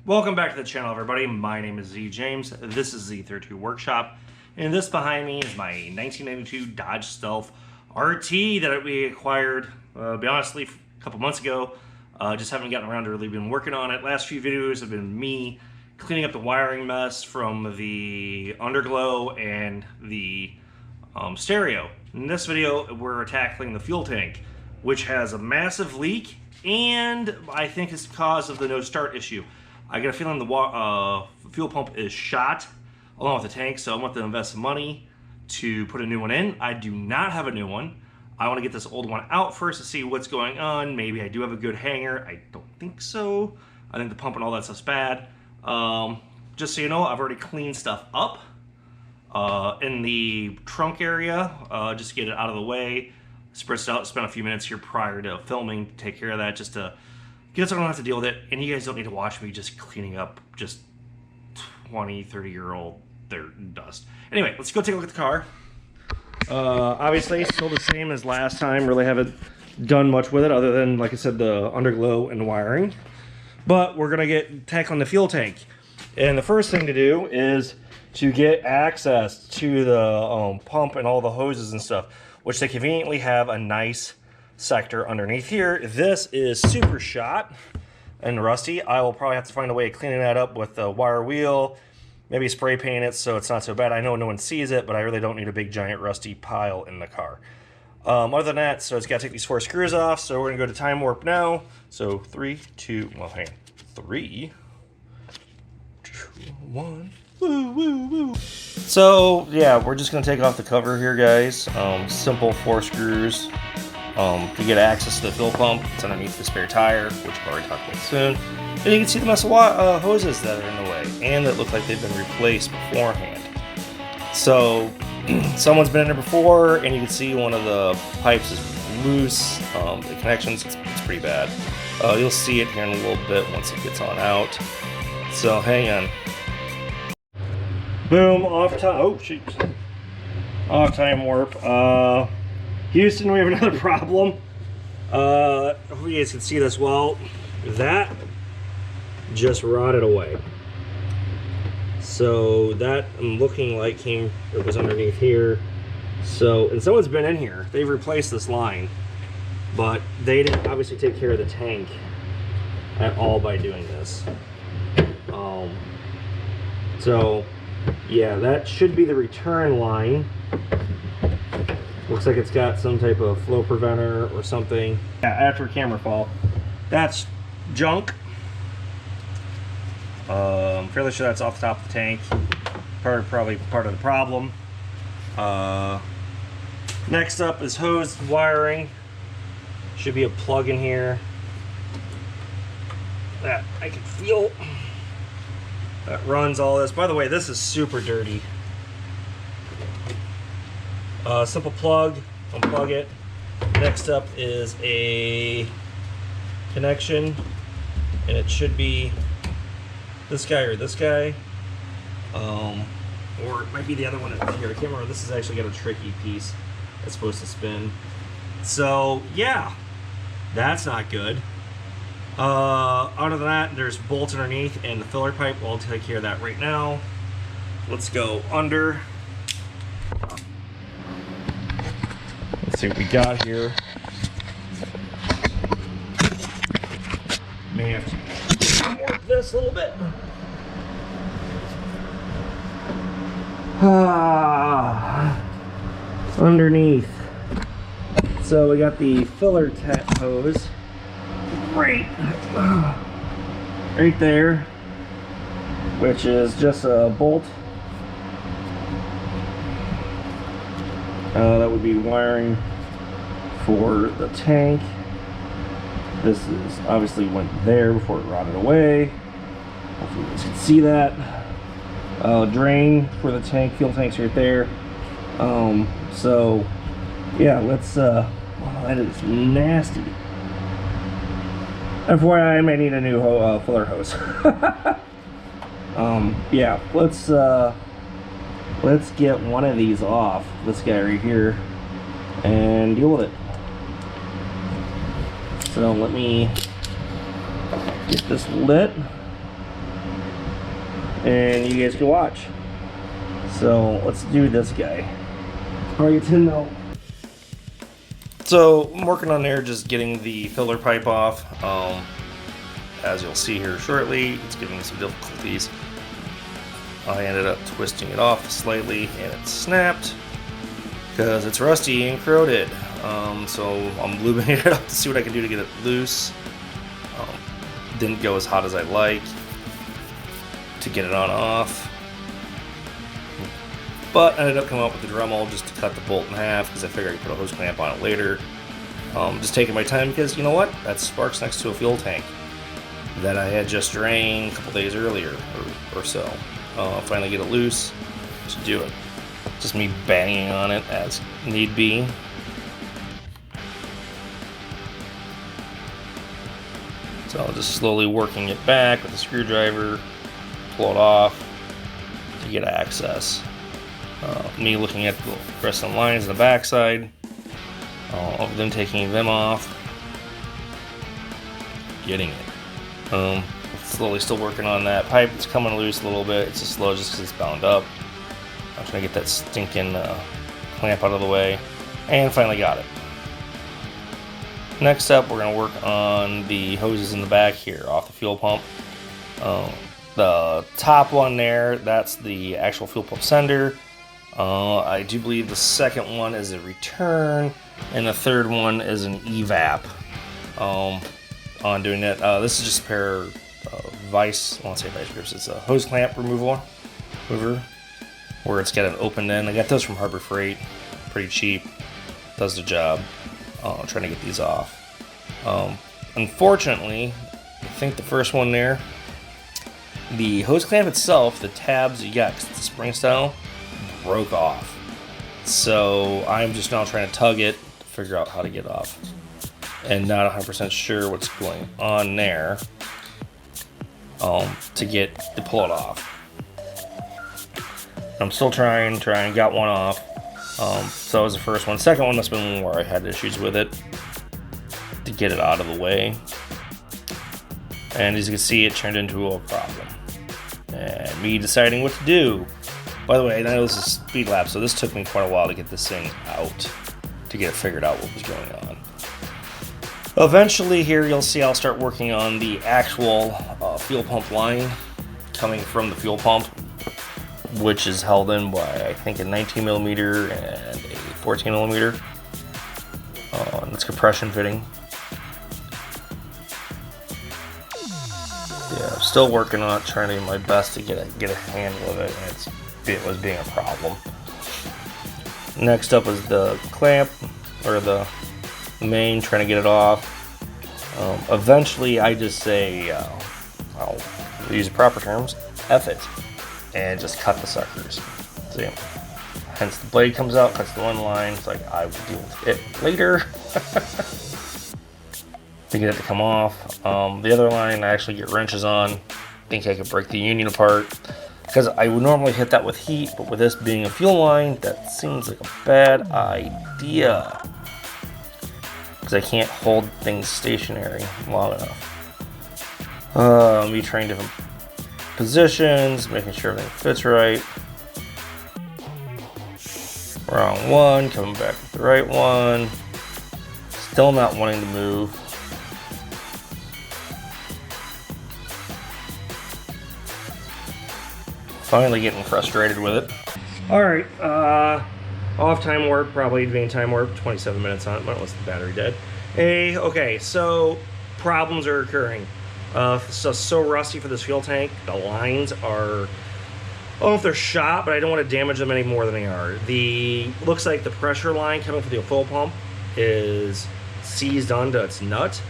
Welcome back to the channel, everybody. My name is Z James. This is Z32 Workshop, and this behind me is my 1992 Dodge Stealth RT that we acquired, be honestly, a couple months ago. Just haven't gotten around to really been working on it. Last few videos have been me cleaning up the wiring mess from the underglow and the stereo. In this video, we're tackling the fuel tank, which has a massive leak, and I think is the cause of the no start issue. I got a feeling the fuel pump is shot along with the tank, so I want to invest some money to put a new one in. I do not have a new one. I want to get this old one out first to see what's going on. Maybe I do have a good hanger. I don't think so. I think the pump and all that stuff's bad. Just so you know, I've already cleaned stuff up in the trunk area just to get it out of the way. Spritzed out, spent a few minutes here prior to filming to take care of that, just to get so I don't have to deal with it. And you guys don't need to watch me just cleaning up just 20, 30-year-old dirt and dust. Anyway, let's go take a look at the car. Obviously, still the same as last time. Really haven't done much with it other than, like I said, the underglow and wiring. But we're going to tackling the fuel tank. And the first thing to do is to get access to the pump and all the hoses and stuff, which they conveniently have a nice sector underneath here. This is super shot and rusty. I will probably have to find a way of cleaning that up with a wire wheel, maybe spray paint it so it's not so bad. I know no one sees it, but I really don't need a big giant rusty pile in the car. Other than that, so it's got to take these 4 screws off, so we're going to go to time warp now. So 3, 2, well, hang on. 3, 2, 1. Woo, woo, woo. So, yeah, we're just going to take off the cover here, guys. Simple 4 screws. To get access to the fuel pump. It's underneath the spare tire, which I'll already talk about soon. And you can see the mess of hoses that are in the way, and that look like they've been replaced beforehand. So, someone's been in there before, and you can see one of the pipes is loose. The connections, it's pretty bad. You'll see it here in a little bit once it gets on out. So, hang on. Boom, off time. Oh, shoot. Off time warp. Houston, we have another problem. Hopefully you guys can see this well. That just rotted away. So that I'm looking like it was underneath here. So, and someone's been in here. They've replaced this line, but they didn't obviously take care of the tank at all by doing this. So yeah, that should be the return line. Looks like it's got some type of flow preventer or something. Yeah, after camera fall. That's junk. I'm fairly sure that's off the top of the tank. Probably part of the problem. Next up is hose wiring. Should be a plug in here that I can feel. That runs all this. By the way, this is super dirty. Simple plug, unplug it. Next up is a connection, and it should be this guy or this guy, or it might be the other one here. I can't remember. This has actually got a tricky piece that's supposed to spin. So yeah, that's not good. Other than that, there's bolts underneath and the filler pipe. I'll take care of that right now. Let's go under. Let's see what we got here. May have to work this a little bit. Underneath. So we got the filler hose right there, which is just a bolt. That would be wiring for the tank. This is obviously went there before it rotted away. Hopefully you guys can see that. Drain for the tank, fuel tank's right there. So yeah, let's wow, that is nasty. FYI, I may need a new filler hose. Yeah, let's get one of these off, this guy right here, and deal with it. So let me get this lit. and you guys can watch. So let's do this guy. Probably 10 mil. So I'm working on there, just getting the filler pipe off. As you'll see here shortly, it's giving me some difficulties. I ended up twisting it off slightly and it snapped because it's rusty and corroded. So I'm lubing it up to see what I can do to get it loose. Didn't go as hot as I'd like to get it on off, but I ended up coming up with the dremel just to cut the bolt in half because I figured I could put a hose clamp on it later. Just taking my time because you know what? That sparks next to a fuel tank that I had just drained a couple days earlier or so. Finally get it loose to do it. Just me banging on it as need be. So just slowly working it back with a screwdriver, pull it off to get access. Me looking at the rest of the lines on the backside, of them taking them off, getting it. Slowly still working on that pipe. It's coming loose a little bit. It's just slow just because it's bound up. I'm trying to get that stinking clamp out of the way, and finally got it. Next up, we're going to work on the hoses in the back here off the fuel pump. The top one there, that's the actual fuel pump sender. I do believe the second one is a return, and the third one is an evap. On doing that, this is just a pair of vice grips. It's a hose clamp remover, where it's got an open end. I got those from Harbor Freight, pretty cheap. Does the job. Trying to get these off. Unfortunately, I think the first one there, the hose clamp itself, the tabs you got, 'cause it's a spring style, broke off. So I'm just now trying to tug it to figure out how to get off, and not 100% sure what's going on there to pull it off. I'm still trying, got one off. So that was the first one. Second one must have been where I had issues with it to get it out of the way. And as you can see, it turned into a problem. And me deciding what to do. By the way, I know this is speed lap, so this took me quite a while to get this thing out, to get it figured out what was going on. Eventually here you'll see I'll start working on the actual fuel pump line coming from the fuel pump, which is held in by I think a 19mm and a 14mm. And it's compression fitting. Yeah, I'm still working on it, trying to do my best to get a handle of it, and it was being a problem. Next up is the clamp, or the main, trying to get it off. Eventually I just say, I'll use the proper terms, F it, and just cut the suckers. See, hence the blade comes out, cuts the one line. It's like, I will deal with it later to get it to come off. The other line I actually get wrenches on. Think I could break the union apart, because I would normally hit that with heat, but with this being a fuel line, that seems like a bad idea, because I can't hold things stationary long enough. Me trying different positions, making sure everything fits right. Wrong one, coming back with the right one. Still not wanting to move. Finally getting frustrated with it. Alright, off time warp, probably advanced time warp, 27 minutes on it, but unless the battery dead. Okay, so problems are occurring. So rusty for this fuel tank. The lines are, I don't know if they're shot, but I don't want to damage them any more than they are. Looks like the pressure line coming from the fuel pump is seized onto its nut.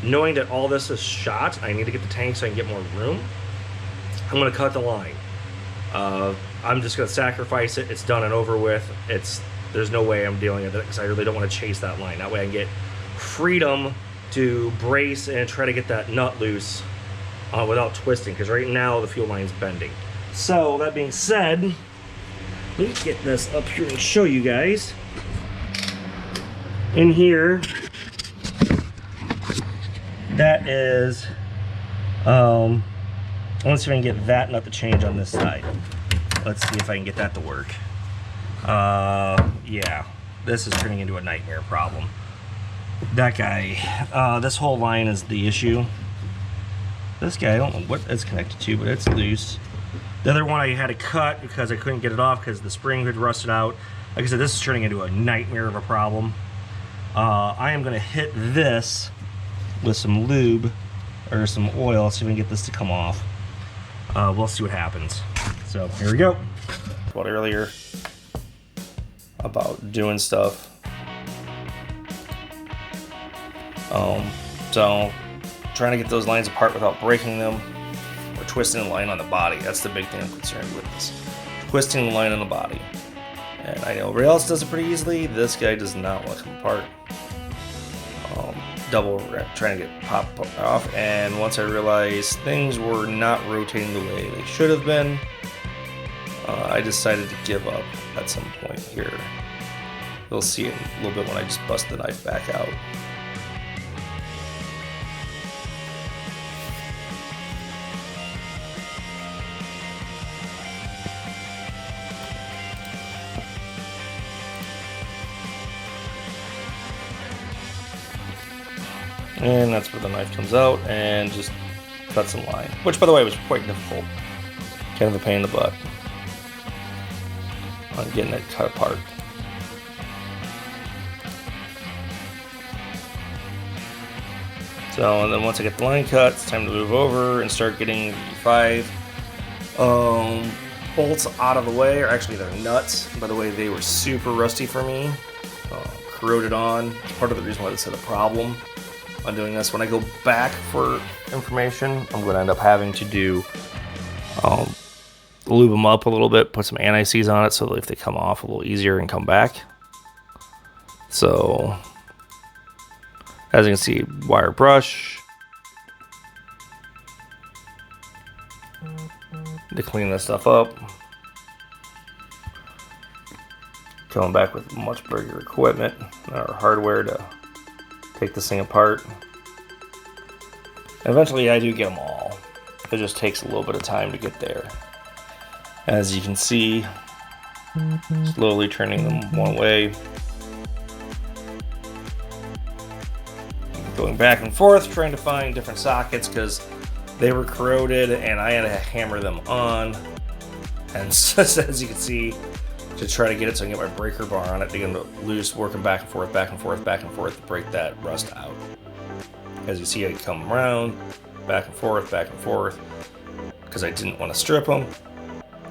Knowing that all this is shot, I need to get the tank so I can get more room. I'm going to cut the line. I'm just going to sacrifice it. It's done and over with. There's no way I'm dealing with it, because I really don't want to chase that line. That way I can get freedom to brace and try to get that nut loose without twisting, because right now the fuel line's bending. So that being said, let me get this up here and show you guys. In here, that is Let's see if I can get that nut to change on this side. Let's see if I can get that to work. Yeah, this is turning into a nightmare problem. That guy, this whole line is the issue. This guy, I don't know what it's connected to, but it's loose. The other one I had to cut because I couldn't get it off because the spring had rusted out. Like I said, this is turning into a nightmare of a problem. I am going to hit this with some lube or some oil, see if we can get this to come off. We'll see what happens. So here we go. What earlier about doing stuff. So trying to get those lines apart without breaking them or twisting the line on the body. That's the big thing I'm concerned with, is twisting the line on the body. And I know everybody else does it pretty easily. This guy does not want to come apart. Double trying to get popped off, and once I realized things were not rotating the way they should have been, I decided to give up at some point here. You'll see it a little bit when I just bust the knife back out. And that's where the knife comes out and just cuts some line. Which, by the way, was quite difficult. Kind of a pain in the butt on getting it cut apart. So, and then once I get the line cut, it's time to move over and start getting the 5 bolts out of the way. Or actually, they're nuts. By the way, they were super rusty for me. Corroded on. It's part of the reason why this had a problem on doing this. When I go back for information, I'm going to end up having to do lube them up a little bit, put some anti-seize on it so that if they come off a little easier and come back. So as you can see, wire brush to clean this stuff up. Coming back with much bigger equipment or hardware to take this thing apart. Eventually I do get them all. It just takes a little bit of time to get there. As you can see, slowly turning them one way. Going back and forth, trying to find different sockets because they were corroded and I had to hammer them on. And as you can see, to try to get it so I can get my breaker bar on it to get them loose, working back and forth, back and forth, back and forth to break that rust out. As you see, I come around, back and forth, because I didn't want to strip them.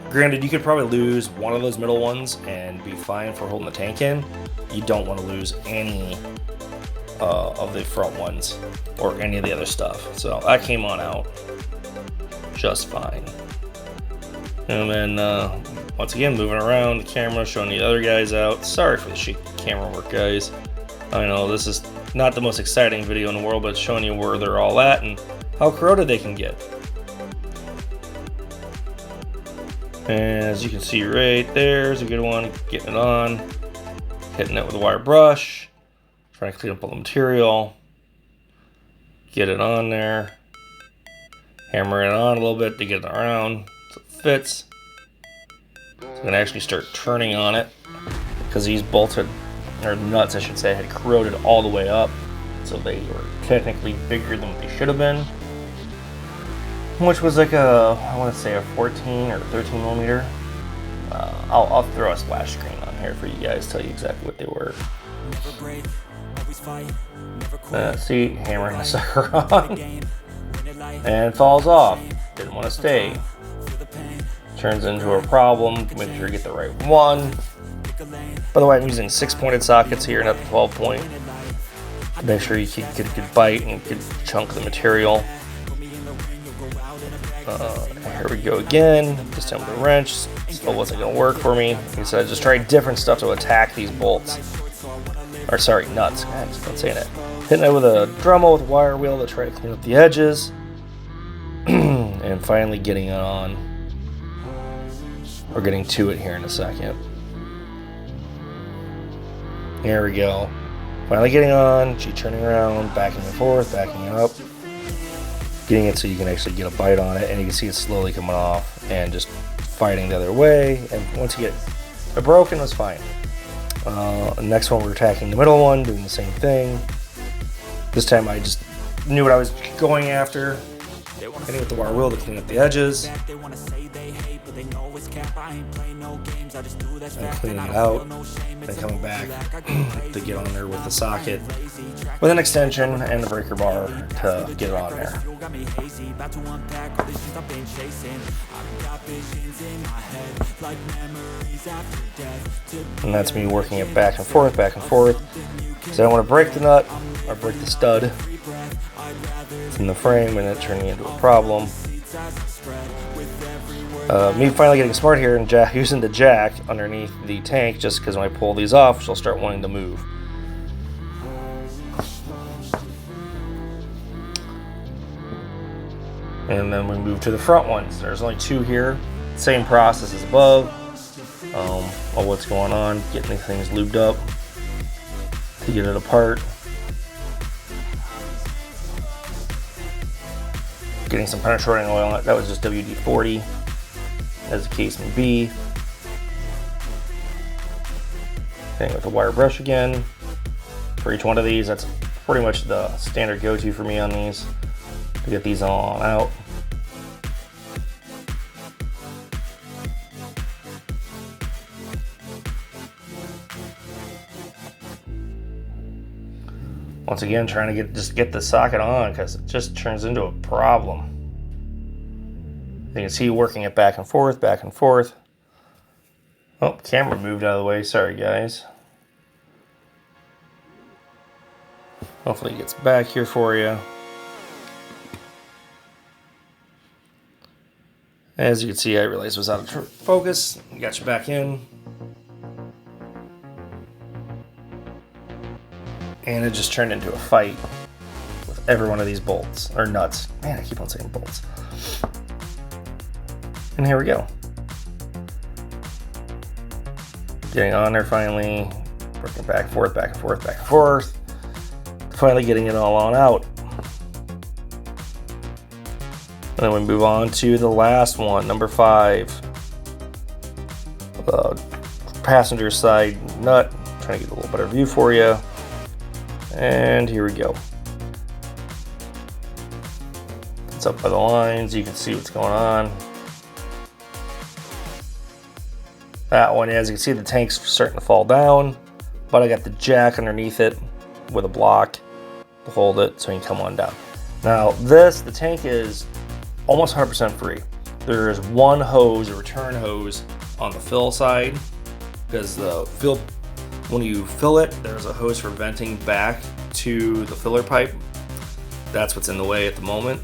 Granted, you could probably lose one of those middle ones and be fine for holding the tank in. You don't want to lose any of the front ones or any of the other stuff. So that came on out just fine. And then once again, moving around the camera, showing the other guys out. Sorry for the shaky camera work, guys. I know this is not the most exciting video in the world, but it's showing you where they're all at and how corroded they can get. And as you can see right there's a good one. Getting it on, hitting it with a wire brush, trying to clean up all the material, get it on there, hammer it on a little bit to get it around so it fits. So I'm going to actually start turning on it because these bolts had, or nuts I should say, had corroded all the way up, so they were technically bigger than what they should have been, which was like a, I want to say a 14 or 13 millimeter. I'll throw a splash screen on here for you guys, tell you exactly what they were. See, hammering the sucker on and falls off. Didn't want to stay. Turns into a problem. Make sure you get the right one. By the way, I'm using 6-pointed sockets here, not the 12-point. Make sure you get a good bite and a good chunk of the material. Here we go again. This time with a wrench. Still wasn't going to work for me. Like I said, just tried different stuff to attack these bolts. Or sorry, nuts. God, just not saying it. Hitting it with a Dremel with a wire wheel to try to clean up the edges. And finally getting it on. We're getting to it here in a second. Here we go. Finally getting on. She turning around, backing and forth, backing up. getting it so you can actually get a bite on it, and you can see it slowly coming off and just fighting the other way. And once you get it broken, it's fine. The next one, we're attacking the middle one, doing the same thing. This time I just knew what I was going after. Hitting with the wire wheel to clean up the edges. And cleaning it out. Then coming back to get on there with the socket, with an extension and the breaker bar to get it on there. And that's me working it back and forth, because I don't want to break the nut or break the stud in the frame and it turning into a problem. Me finally getting smart here and using the jack underneath the tank, just because when I pull these off, she'll start wanting to move. And then we move to the front ones. There's only 2 here. Same process as above. Of what's going on, getting things lubed up to get it apart. Getting some penetrating oil on it. That was just WD-40, as the case may be. Hitting with the wire brush again. For each one of these, that's pretty much the standard go-to for me on these, to get these all out. Once again, trying to get the socket on, because it just turns into a problem. You can see working it back and forth, back and forth. Oh, camera moved out of the way. Sorry, guys. Hopefully it gets back here for you. As you can see, I realized it was out of focus. Got you back in. And it just turned into a fight with every one of these bolts, or nuts. Man, I keep on saying bolts. And here we go. Getting on there finally, working back and forth, back and forth, back and forth. Finally getting it all on out. And then we move on to the last one, number 5. The passenger side nut. Trying to get a little better view for you. And here we go. It's up by the lines. You can see what's going on. That one, as you can see, the tank's starting to fall down, but I got the jack underneath it with a block to hold it so you can come on down. Now the tank is almost 100% free. There is one hose, a return hose, on the fill side, because the fill, when you fill it, there's a hose for venting back to the filler pipe. That's what's in the way at the moment,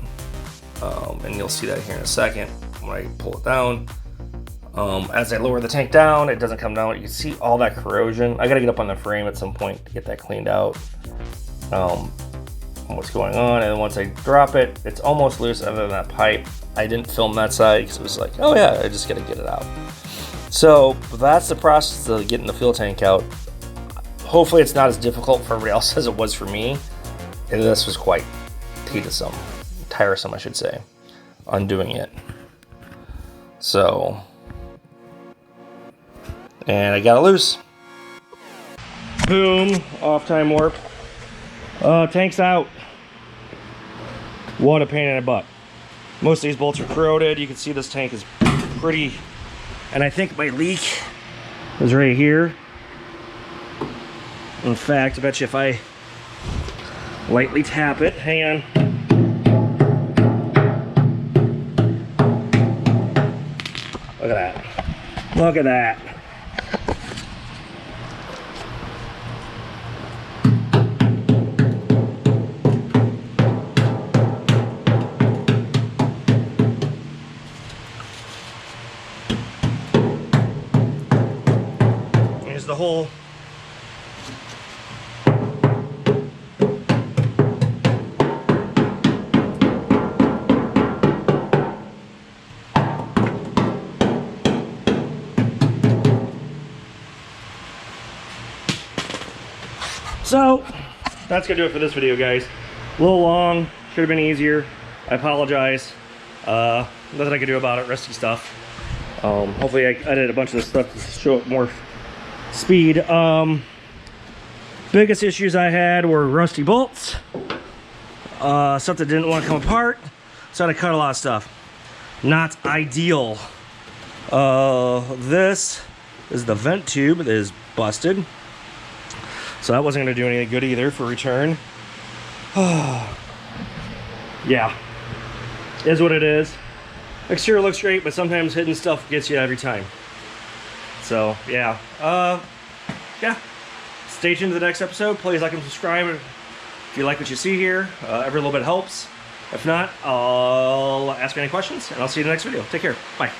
and you'll see that here in a second when I pull it down. As I lower the tank down, it doesn't come down. You can see all that corrosion. I gotta get up on the frame at some point to get that cleaned out. What's going on, and then once I drop it, it's almost loose other than that pipe. I didn't film that side because it was like, oh yeah, I just gotta get it out. So that's the process of getting the fuel tank out. Hopefully it's not as difficult for everybody else as it was for me. And this was quite tiresome, I should say, undoing it. So, and I got it loose. Boom, off time warp. Tank's out. What a pain in the butt. Most of these bolts are corroded. You can see this tank is pretty, and I think my leak is right here. In fact, I bet you if I lightly tap it, hang on. Look at that. Look at that. Here's the hole. So that's gonna do it for this video, guys. A little long, should have been easier. I apologize. Nothing I can do about it, rusty stuff. Hopefully I edited a bunch of this stuff to show it more speed. Biggest issues I had were rusty bolts, stuff that didn't want to come apart, so I had to cut a lot of stuff. Not ideal. This is the vent tube that is busted, so that wasn't going to do anything good either for return. Yeah, is what it is. Exterior looks great, but sometimes hidden stuff gets you every time. So yeah, yeah. Stay tuned to the next episode. Please like and subscribe if you like what you see here. Every little bit helps. If not, I'll ask me any questions, and I'll see you in the next video. Take care. Bye.